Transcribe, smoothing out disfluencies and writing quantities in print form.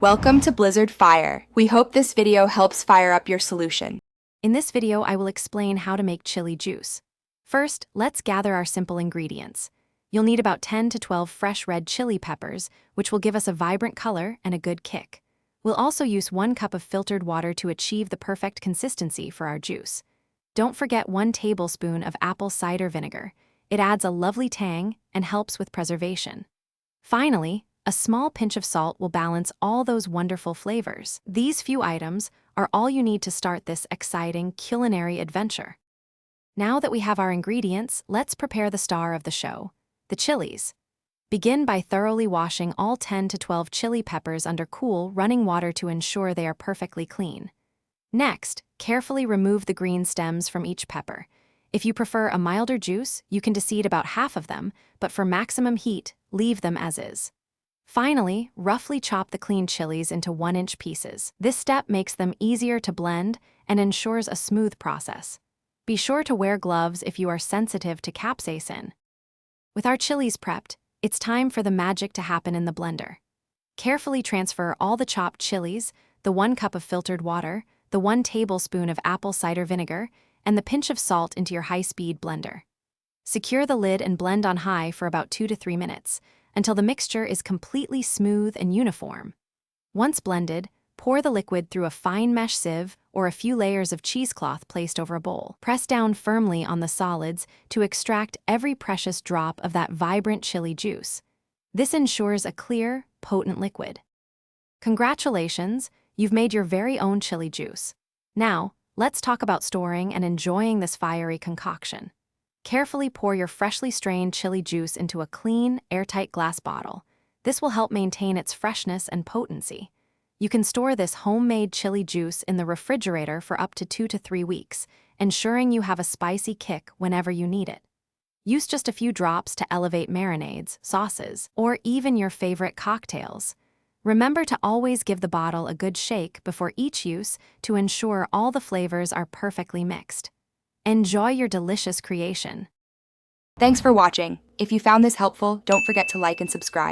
Welcome to Blizzard Fire. We hope this video helps fire up your solution. In this video, I will explain how to make chili juice. First, let's gather our simple ingredients. You'll need about 10 to 12 fresh red chili peppers, which will give us a vibrant color and a good kick. We'll also use 1 cup of filtered water to achieve the perfect consistency for our juice. Don't forget 1 tablespoon of apple cider vinegar. It adds a lovely tang and helps with preservation. Finally, a small pinch of salt will balance all those wonderful flavors. These few items are all you need to start this exciting culinary adventure. Now that we have our ingredients, let's prepare the star of the show, the chilies. Begin by thoroughly washing all 10 to 12 chili peppers under cool, running water to ensure they are perfectly clean. Next, carefully remove the green stems from each pepper. If you prefer a milder juice, you can deseed about half of them, but for maximum heat, leave them as is. Finally, roughly chop the clean chilies into 1-inch pieces. This step makes them easier to blend and ensures a smooth process. Be sure to wear gloves if you are sensitive to capsaicin. With our chilies prepped, it's time for the magic to happen in the blender. Carefully transfer all the chopped chilies, the 1 cup of filtered water, the 1 tablespoon of apple cider vinegar, and the pinch of salt into your high-speed blender. Secure the lid and blend on high for about 2 to 3 minutes, until the mixture is completely smooth and uniform. Once blended, pour the liquid through a fine mesh sieve or a few layers of cheesecloth placed over a bowl. Press down firmly on the solids to extract every precious drop of that vibrant chili juice. This ensures a clear, potent liquid. Congratulations, you've made your very own chili juice. Now, let's talk about storing and enjoying this fiery concoction. Carefully pour your freshly strained chili juice into a clean, airtight glass bottle. This will help maintain its freshness and potency. You can store this homemade chili juice in the refrigerator for up to 2 to 3 weeks, ensuring you have a spicy kick whenever you need it. Use just a few drops to elevate marinades, sauces, or even your favorite cocktails. Remember to always give the bottle a good shake before each use to ensure all the flavors are perfectly mixed. Enjoy your delicious creation. Thanks for watching. If you found this helpful, don't forget to like and subscribe.